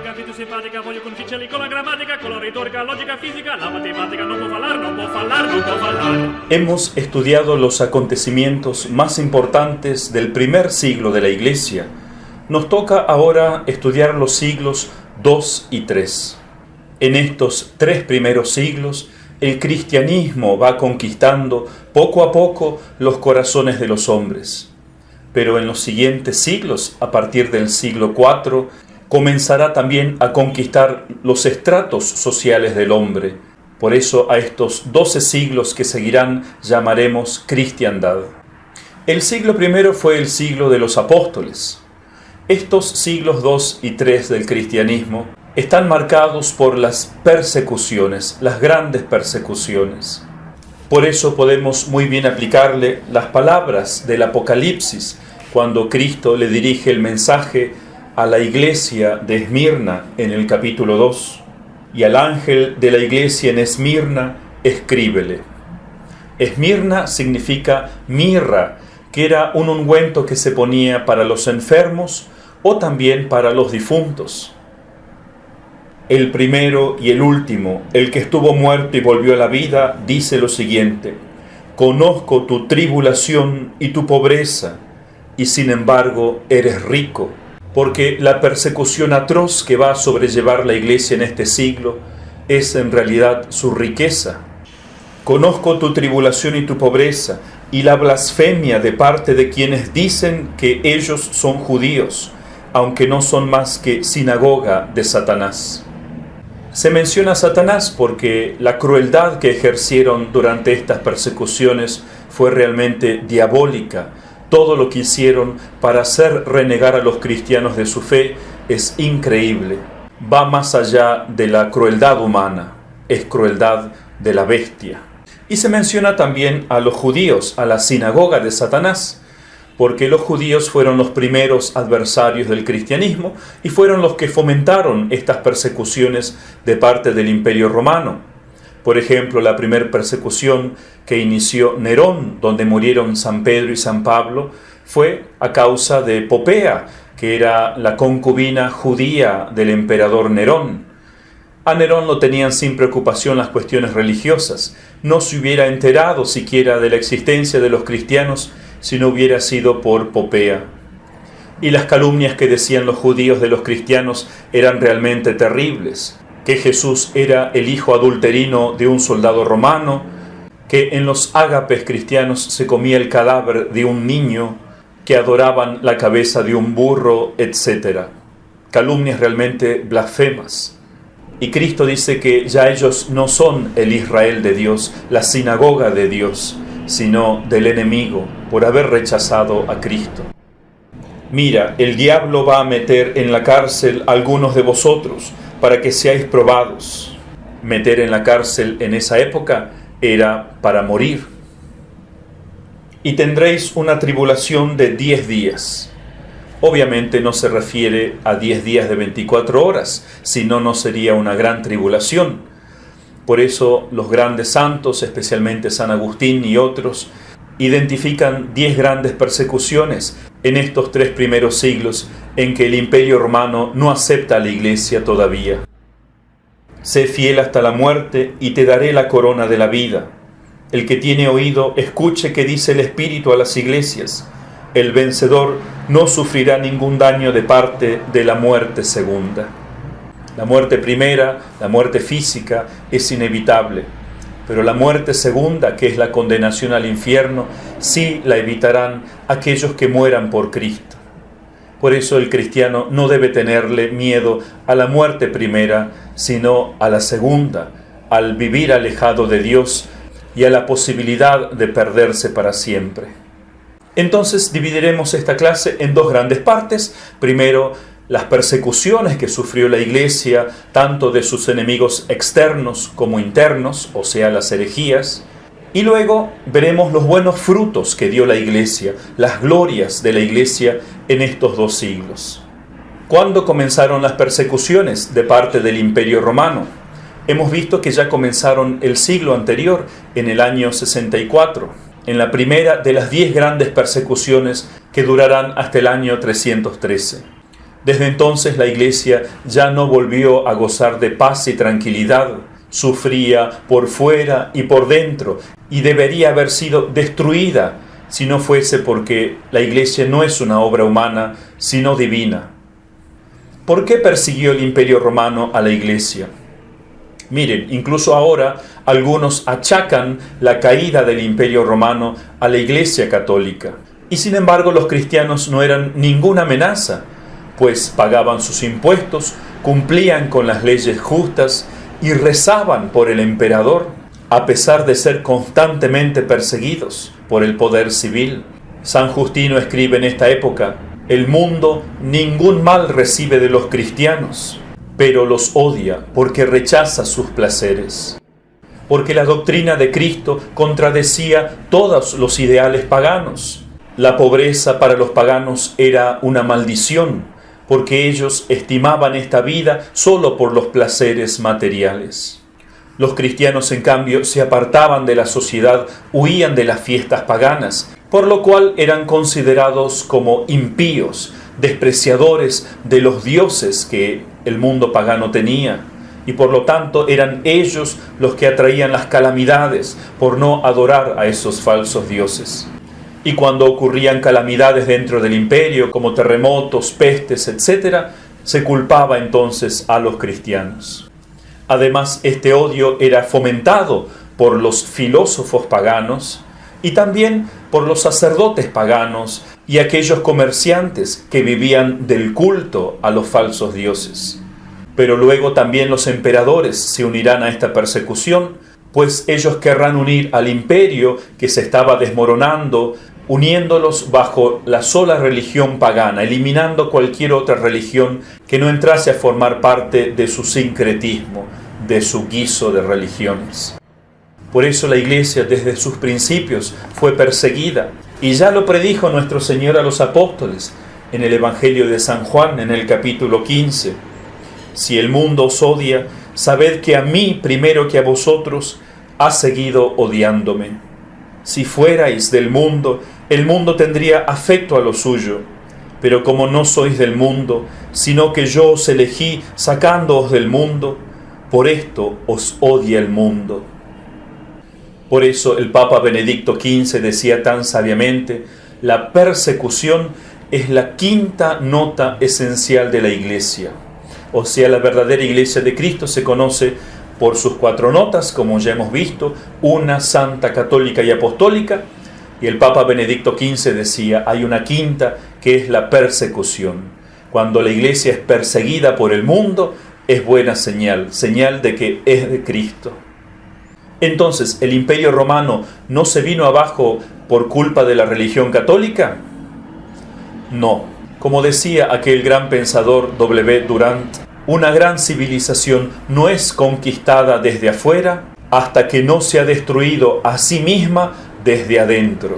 antipatica, fitosimpatica, voglio con ficcelli, con la grammatica, con la retórica, lógica, física, la matemática, no puedo hablar, no puedo hablar, no puedo hablar. Hemos estudiado los acontecimientos más importantes del primer siglo de la Iglesia. Nos toca ahora estudiar los siglos 2 y 3. En estos 3 primeros siglos, el cristianismo va conquistando poco a poco los corazones de los hombres. Pero en los siguientes siglos, a partir del siglo IV, comenzará también a conquistar los estratos sociales del hombre. Por eso a estos 12 siglos que seguirán llamaremos cristiandad. El siglo I fue el siglo de los apóstoles. Estos siglos 2 y 3 del cristianismo están marcados por las persecuciones, las grandes persecuciones. Por eso podemos muy bien aplicarle las palabras del Apocalipsis cuando Cristo le dirige el mensaje a la iglesia de Esmirna en el capítulo 2. Y al ángel de la iglesia en Esmirna, escríbele. Esmirna significa mirra, que era un ungüento que se ponía para los enfermos o también para los difuntos. El primero y el último, el que estuvo muerto y volvió a la vida, dice lo siguiente: conozco tu tribulación y tu pobreza, y sin embargo eres rico, porque la persecución atroz que va a sobrellevar la iglesia en este siglo es en realidad su riqueza. Conozco tu tribulación y tu pobreza, y la blasfemia de parte de quienes dicen que ellos son judíos, aunque no son más que sinagoga de Satanás. Se menciona a Satanás porque la crueldad que ejercieron durante estas persecuciones fue realmente diabólica. Todo lo que hicieron para hacer renegar a los cristianos de su fe es increíble. Va más allá de la crueldad humana, es crueldad de la bestia. Y se menciona también a los judíos, a la sinagoga de Satanás, porque los judíos fueron los primeros adversarios del cristianismo y fueron los que fomentaron estas persecuciones de parte del Imperio Romano. Por ejemplo, la primera persecución que inició Nerón, donde murieron San Pedro y San Pablo, fue a causa de Popea, que era la concubina judía del emperador Nerón. A Nerón lo tenían sin preocupación las cuestiones religiosas. No se hubiera enterado siquiera de la existencia de los cristianos si no hubiera sido por Popea. Y las calumnias que decían los judíos de los cristianos eran realmente terribles, que Jesús era el hijo adulterino de un soldado romano, que en los ágapes cristianos se comía el cadáver de un niño, que adoraban la cabeza de un burro, etc. Calumnias realmente blasfemas. Y Cristo dice que ya ellos no son el Israel de Dios, la sinagoga de Dios, sino del enemigo, por haber rechazado a Cristo. Mira, el diablo va a meter en la cárcel a algunos de vosotros, para que seáis probados. Meter en la cárcel en esa época era para morir. Y tendréis una tribulación de 10 días. Obviamente no se refiere a 10 días de 24 horas, sino no sería una gran tribulación. Por eso los grandes santos, especialmente San Agustín y otros, identifican 10 grandes persecuciones en estos 3 primeros siglos en que el Imperio Romano no acepta a la Iglesia todavía. Sé fiel hasta la muerte y te daré la corona de la vida. El que tiene oído, escuche qué dice el Espíritu a las iglesias. El vencedor no sufrirá ningún daño de parte de la muerte segunda. La muerte primera, la muerte física, es inevitable, pero la muerte segunda, que es la condenación al infierno, sí la evitarán aquellos que mueran por Cristo. Por eso el cristiano no debe tenerle miedo a la muerte primera, sino a la segunda, al vivir alejado de Dios y a la posibilidad de perderse para siempre. Entonces dividiremos esta clase en 2 grandes partes. Primero, las persecuciones que sufrió la Iglesia, tanto de sus enemigos externos como internos, o sea, las herejías. Y luego veremos los buenos frutos que dio la Iglesia, las glorias de la Iglesia en estos 2 siglos. ¿Cuándo comenzaron las persecuciones de parte del Imperio Romano? Hemos visto que ya comenzaron el siglo anterior, en el año 64, en la primera de las 10 grandes persecuciones que durarán hasta el año 313. Desde entonces la Iglesia ya no volvió a gozar de paz y tranquilidad, sufría por fuera y por dentro, y debería haber sido destruida si no fuese porque la Iglesia no es una obra humana, sino divina. ¿Por qué persiguió el Imperio Romano a la Iglesia? Miren, incluso ahora algunos achacan la caída del Imperio Romano a la Iglesia Católica. Y sin embargo los cristianos no eran ninguna amenaza, pues pagaban sus impuestos, cumplían con las leyes justas y rezaban por el emperador, a pesar de ser constantemente perseguidos por el poder civil. San Justino escribe en esta época: el mundo ningún mal recibe de los cristianos, pero los odia porque rechaza sus placeres. Porque la doctrina de Cristo contradecía todos los ideales paganos. La pobreza para los paganos era una maldición, porque ellos estimaban esta vida solo por los placeres materiales. Los cristianos, en cambio, se apartaban de la sociedad, huían de las fiestas paganas, por lo cual eran considerados como impíos, despreciadores de los dioses que el mundo pagano tenía, y por lo tanto eran ellos los que atraían las calamidades por no adorar a esos falsos dioses. Y cuando ocurrían calamidades dentro del imperio, como terremotos, pestes, etc., se culpaba entonces a los cristianos. Además, este odio era fomentado por los filósofos paganos y también por los sacerdotes paganos y aquellos comerciantes que vivían del culto a los falsos dioses. Pero luego también los emperadores se unirán a esta persecución, pues ellos querrán unir al imperio que se estaba desmoronando, uniéndolos bajo la sola religión pagana, eliminando cualquier otra religión que no entrase a formar parte de su sincretismo, de su guiso de religiones. Por eso la Iglesia desde sus principios fue perseguida, y ya lo predijo nuestro Señor a los apóstoles en el Evangelio de San Juan, en el capítulo 15. Si el mundo os odia, sabed que a mí primero que a vosotros ha seguido odiándome. Si fuerais del mundo, el mundo tendría afecto a lo suyo, pero como no sois del mundo, sino que yo os elegí sacándoos del mundo, por esto os odia el mundo. Por eso el Papa Benedicto XV decía tan sabiamente: la persecución es la quinta nota esencial de la Iglesia. O sea, la verdadera Iglesia de Cristo se conoce por sus 4 notas, como ya hemos visto, una, santa, católica y apostólica. Y el Papa Benedicto XV decía: hay una quinta que es la persecución. Cuando la Iglesia es perseguida por el mundo, es buena señal, señal de que es de Cristo. Entonces, ¿el Imperio Romano no se vino abajo por culpa de la religión católica? No. Como decía aquel gran pensador W. Durant, una gran civilización no es conquistada desde afuera hasta que no se ha destruido a sí misma desde adentro.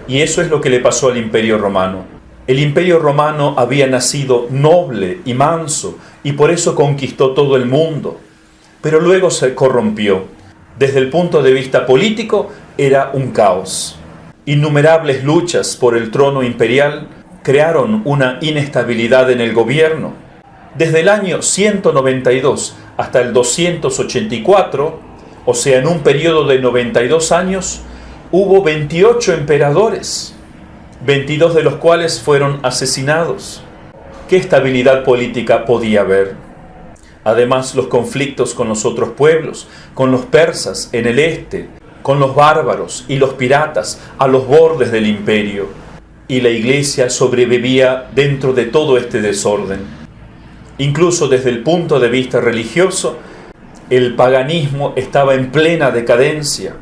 Y eso es lo que le pasó al Imperio Romano. El Imperio Romano había nacido noble y manso y por eso conquistó todo el mundo, pero luego se corrompió. Desde el punto de vista político era un caos. Innumerables luchas por el trono imperial crearon una inestabilidad en el gobierno. Desde el año 192 hasta el 284, o sea, en un periodo de 92 años, hubo 28 emperadores, 22 de los cuales fueron asesinados. ¿Qué estabilidad política podía haber? Además, los conflictos con los otros pueblos, con los persas en el este, con los bárbaros y los piratas a los bordes del imperio. Y la Iglesia sobrevivía dentro de todo este desorden. Incluso desde el punto de vista religioso, el paganismo estaba en plena decadencia.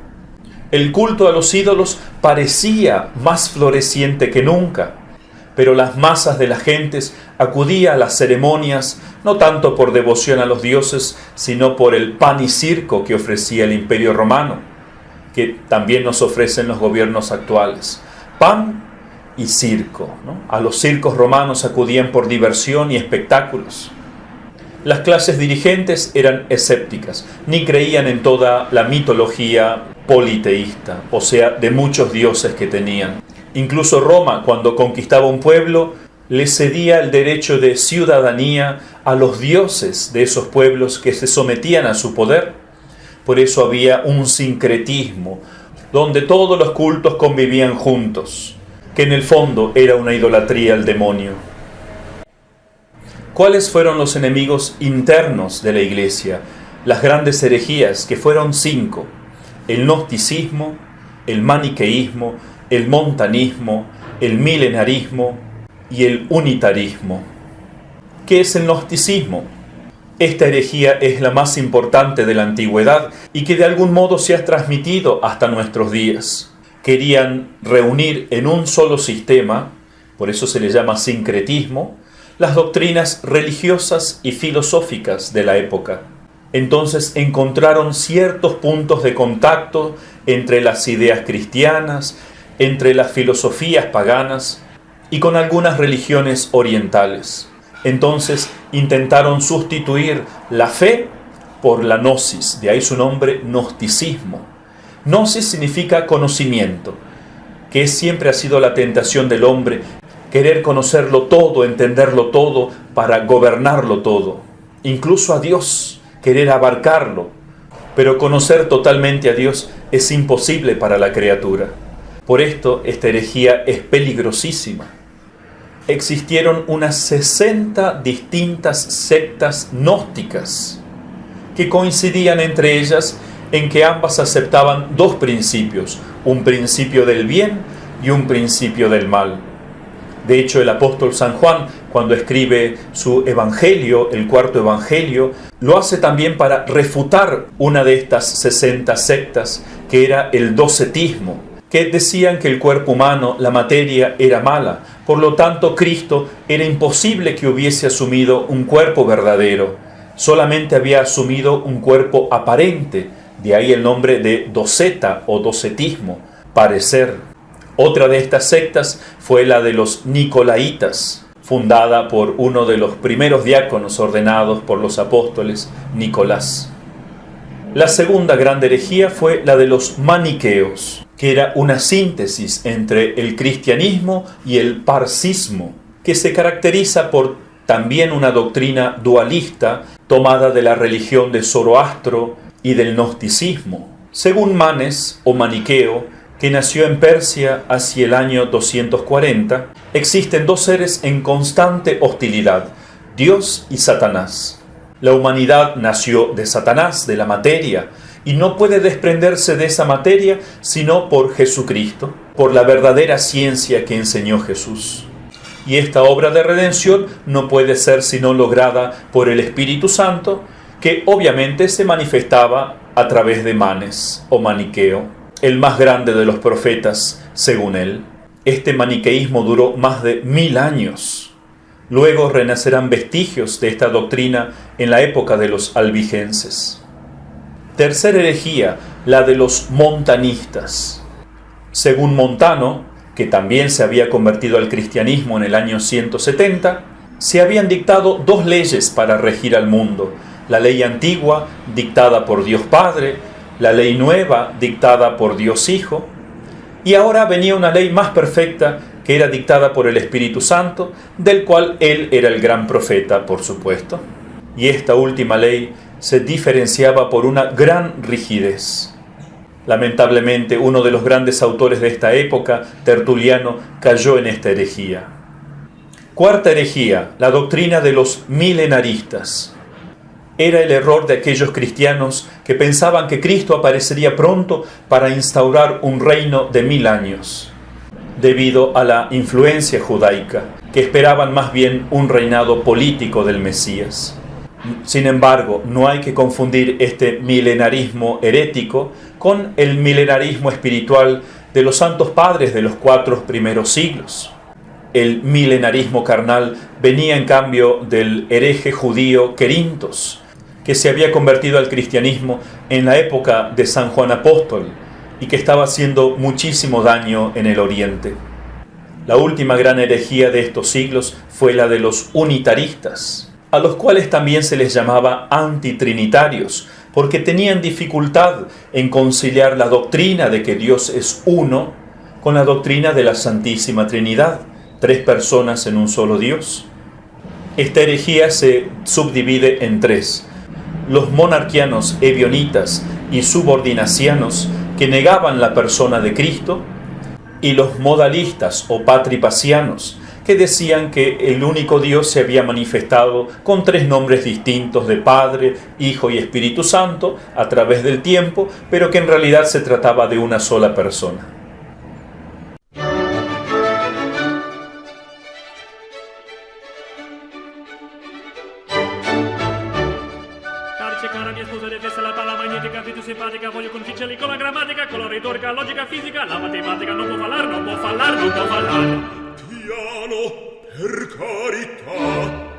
El culto a los ídolos parecía más floreciente que nunca, pero las masas de las gentes acudían a las ceremonias no tanto por devoción a los dioses, sino por el pan y circo que ofrecía el Imperio Romano, que también nos ofrecen los gobiernos actuales. Pan y circo, ¿no? A los circos romanos acudían por diversión y espectáculos. Las clases dirigentes eran escépticas, ni creían en toda la mitología politeísta, o sea, de muchos dioses que tenían. Incluso Roma, cuando conquistaba un pueblo, le cedía el derecho de ciudadanía a los dioses de esos pueblos que se sometían a su poder. Por eso había un sincretismo, donde todos los cultos convivían juntos, que en el fondo era una idolatría al demonio. ¿Cuáles fueron los enemigos internos de la Iglesia? Las grandes herejías, que fueron 5: el gnosticismo, el maniqueísmo, el montanismo, el milenarismo y el unitarismo. ¿Qué es el gnosticismo? Esta herejía es la más importante de la antigüedad y que de algún modo se ha transmitido hasta nuestros días. Querían reunir en un solo sistema, por eso se le llama sincretismo, las doctrinas religiosas y filosóficas de la época. Entonces encontraron ciertos puntos de contacto entre las ideas cristianas, entre las filosofías paganas y con algunas religiones orientales. Entonces intentaron sustituir la fe por la gnosis, de ahí su nombre, gnosticismo. Gnosis significa conocimiento, que siempre ha sido la tentación del hombre, querer conocerlo todo, entenderlo todo, para gobernarlo todo, incluso a Dios, querer abarcarlo. Pero conocer totalmente a Dios es imposible para la criatura. Por esto esta herejía es peligrosísima. Existieron unas 60 distintas sectas gnósticas que coincidían entre ellas en que ambas aceptaban 2 principios, un principio del bien y un principio del mal. De hecho, el apóstol San Juan, cuando escribe su evangelio, el 4º evangelio, lo hace también para refutar una de estas 60 sectas, que era el docetismo, que decían que el cuerpo humano, la materia, era mala. Por lo tanto, Cristo era imposible que hubiese asumido un cuerpo verdadero. Solamente había asumido un cuerpo aparente. De ahí el nombre de doceta o docetismo, parecer. Otra de estas sectas fue la de los Nicolaitas, fundada por uno de los primeros diáconos ordenados por los apóstoles, Nicolás. La segunda gran herejía fue la de los maniqueos, que era una síntesis entre el cristianismo y el parcismo, que se caracteriza por también una doctrina dualista tomada de la religión de Zoroastro y del gnosticismo. Según Manes o Maniqueo, que nació en Persia hacia el año 240, existen 2 seres en constante hostilidad, Dios y Satanás. La humanidad nació de Satanás, de la materia, y no puede desprenderse de esa materia sino por Jesucristo, por la verdadera ciencia que enseñó Jesús. Y esta obra de redención no puede ser sino lograda por el Espíritu Santo, que obviamente se manifestaba a través de Manes o Maniqueo, el más grande de los profetas, según él. Este maniqueísmo duró más de 1000 años. Luego renacerán vestigios de esta doctrina en la época de los albigenses. Tercera herejía, la de los montanistas. Según Montano, que también se había convertido al cristianismo en el año 170, se habían dictado 2 leyes para regir al mundo: la ley antigua, dictada por Dios Padre, la ley nueva, dictada por Dios Hijo, y ahora venía una ley más perfecta, que era dictada por el Espíritu Santo, del cual él era el gran profeta, por supuesto. Y esta última ley se diferenciaba por una gran rigidez. Lamentablemente, uno de los grandes autores de esta época, Tertuliano, cayó en esta herejía. Cuarta herejía, la doctrina de los milenaristas. Era el error de aquellos cristianos que pensaban que Cristo aparecería pronto para instaurar un reino de 1000 años, debido a la influencia judaica, que esperaban más bien un reinado político del Mesías. Sin embargo, no hay que confundir este milenarismo herético con el milenarismo espiritual de los santos padres de los 4 primeros siglos. El milenarismo carnal venía en cambio del hereje judío Querintos, que se había convertido al cristianismo en la época de San Juan Apóstol y que estaba haciendo muchísimo daño en el Oriente. La última gran herejía de estos siglos fue la de los unitaristas, a los cuales también se les llamaba antitrinitarios, porque tenían dificultad en conciliar la doctrina de que Dios es uno con la doctrina de la Santísima Trinidad, ¿3 personas en un solo Dios? Esta herejía se subdivide en 3. Los monarquianos ebionitas y subordinacianos, que negaban la persona de Cristo, y los modalistas o patripacianos, que decían que el único Dios se había manifestado con 3 nombres distintos de Padre, Hijo y Espíritu Santo a través del tiempo, pero que en realidad se trataba de una sola persona. Cara mia sposa detesta la palla magnetica, più simpatica, voglio conficcerli con la grammatica, con la retorica, logica, fisica, la matematica non può fallar, non può fallar, non può fallar. Piano, per carità.